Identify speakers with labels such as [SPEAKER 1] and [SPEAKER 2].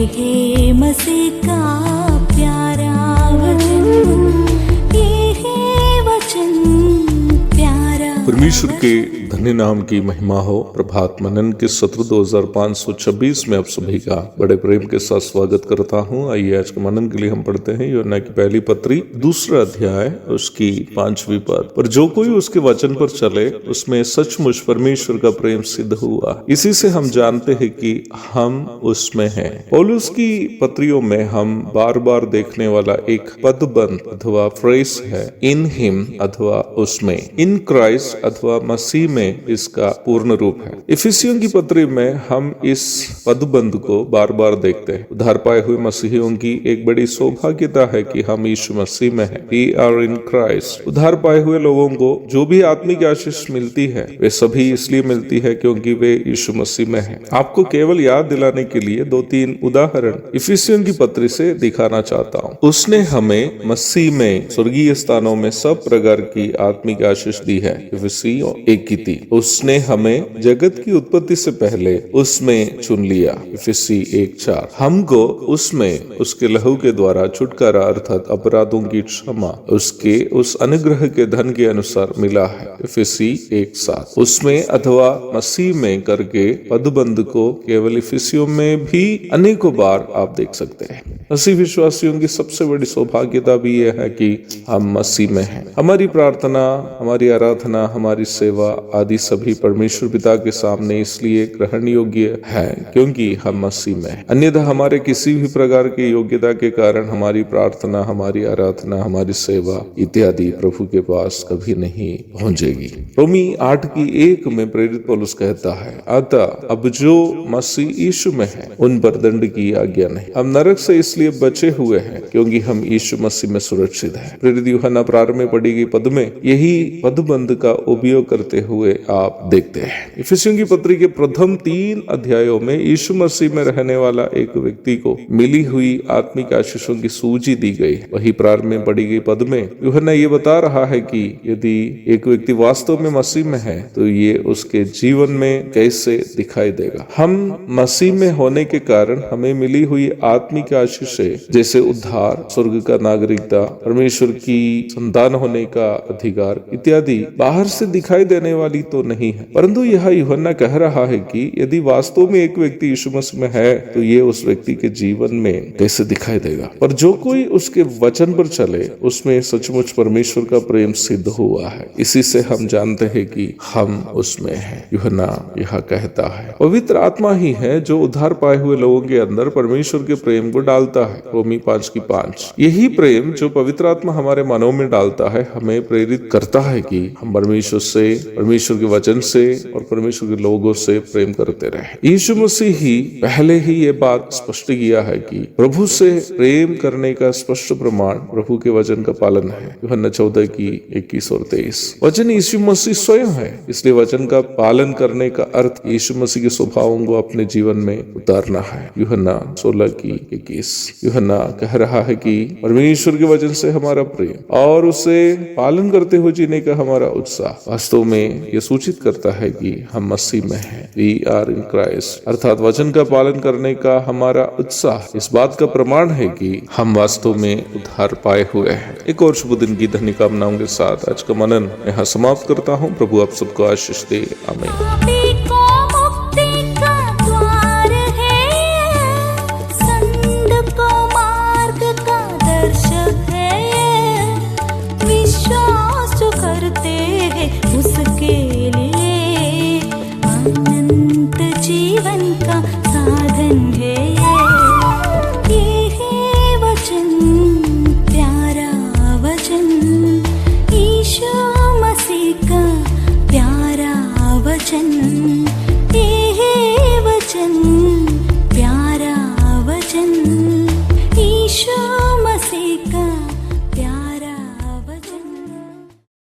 [SPEAKER 1] है मसीह का प्यारा वचन, ये है वचन प्यारा।
[SPEAKER 2] परमेश्वर के धन्य नाम की महिमा हो। प्रभात मनन के सत्र 2526 में आप सभी का बड़े प्रेम के साथ स्वागत करता हूँ। आइए आज के मनन के लिए हम पढ़ते हैं यूहन्ना की पहली पत्री 2 अध्याय उसकी 5वीं पद। पर जो कोई उसके वचन पर चले उसमें सचमुच परमेश्वर का प्रेम सिद्ध हुआ। इसी से हम जानते हैं कि हम उसमें हैं। पौलुस की पत्रियों में हम बार बार देखने वाला एक पदबंध अथवा फ्रेज है, इन हिम अथवा उसमें, इन क्राइस्ट अथवा मसीह में इसका पूर्ण रूप है। इफिसियों की पत्री में हम इस पदबंध को बार बार देखते हैं। उद्धार पाए हुए मसीहियों की एक बड़ी सौभाग्यता है कि हम यीशु मसीह में हैं। We are in Christ। उद्धार पाए हुए लोगों को जो भी आत्मिक आशीष मिलती है वे सभी इसलिए मिलती है क्योंकि वे यीशु मसीह में हैं। आपको केवल याद दिलाने के लिए 2-3 उदाहरण इफिसियों की पत्री से दिखाना चाहता हूँ। उसने हमें मसीह में स्वर्गीय स्थानों में सब प्रकार की आत्मिक आशीष दी है। इफिसियों 1:3। उसने हमें जगत की उत्पत्ति से पहले उसमें चुन लिया। इफिसी 1:4। हमको उसमें उसके लहू के द्वारा छुटकारा अर्थात अपराधों की क्षमा उसके उस अनुग्रह के धन के अनुसार मिला है। इफिसी 1:7। उसमें अथवा मसीह में करके पदबंध को केवल इफिसियों में भी अनेकों बार आप देख सकते हैं। मसीह विश्वासियों की सबसे बड़ी सौभाग्यता भी यह है कि हम मसीह में हैं। हमारी प्रार्थना, हमारी आराधना, हमारी सेवा आदि सभी परमेश्वर पिता के सामने इसलिए ग्रहण योग्य है क्योंकि हम मसीह में हैं। अन्यथा हमारे किसी भी प्रकार की योग्यता के कारण हमारी प्रार्थना, हमारी आराधना, हमारी सेवा इत्यादि प्रभु के पास कभी नहीं पहुंचेगी। रोमी 8:1 में प्रेरित पौलुस कहता है, अतः अब जो मसीह यीशु में है उन पर दंड की आज्ञा नहीं। हम नरक से इसलिए बचे हुए हैं क्योंकि हम यीशु मसीह में सुरक्षित हैं। प्रेरित यूहन्ना प्रारंभ में पढ़ी गई पद में यही पदबंध का उपयोग करते हुए आप देखते हैं। इफिसियों की पत्री के प्रथम 3 अध्यायों में यीशु मसीह में रहने वाला एक व्यक्ति को मिली हुई आत्मिक आशीषों की सूची दी गई। वही प्रारंभ में पढ़ी गई पद में यूहन्ना ये बता रहा है कि यदि एक व्यक्ति वास्तव में मसीह में है तो ये उसके जीवन में कैसे दिखाई देगा। हम मसीह में होने के कारण हमें मिली हुई आत्मिक आशीषें जैसे उद्धार, स्वर्ग का नागरिकता, परमेश्वर की संतान होने का अधिकार इत्यादि बाहर से दिखाई देने वाली तो नहीं है, परंतु यह यूहन्ना कह रहा है कि यदि वास्तव में एक व्यक्ति यीशु मसीह में है तो ये उस व्यक्ति के जीवन में कैसे दिखाई देगा। पर जो कोई उसके वचन पर चले उसमें सचमुच परमेश्वर का प्रेम सिद्ध हुआ है। इसी से हम जानते हैं कि हम उसमें हैं। यूहन्ना यह कहता है पवित्र आत्मा ही है जो उद्धार पाए हुए लोगों के अंदर परमेश्वर के प्रेम को डालता है। रोमी 5:5। यही प्रेम जो पवित्र आत्मा हमारे मनों में डालता है हमें प्रेरित करता है कि हम परमेश्वर से, परमेश्वर के वचन से और परमेश्वर के लोगों से प्रेम करते रहे। यीशु मसीह ही पहले ही ये बात स्पष्ट किया है कि प्रभु से प्रेम करने का स्पष्ट प्रमाण प्रभु के वचन का पालन है। यूहन्ना 14:21 और 23। वचन यीशु मसीह स्वयं है, इसलिए वचन का पालन करने का अर्थ यीशु मसीह के स्वभावों को अपने जीवन में उतारना है। यूहन्ना 16:21। यूहन्ना कह रहा है कि परमेश्वर के वचन से हमारा प्रेम और उसे पालन करते हुए जीने का हमारा उत्साह वास्तव में यह सूचित करता है कि हम मसीह में हैं। We are in Christ। अर्थात वचन का पालन करने का हमारा उत्साह इस बात का प्रमाण है कि हम वास्तव में उद्धार पाए हुए हैं। एक और शुभ दिन की धन्य कामनाओं के साथ आज का मनन यहाँ समाप्त करता हूँ। प्रभु आप सबको आशीष दे। आमीन।
[SPEAKER 1] उसके लिए अनंत जीवन का साधन है।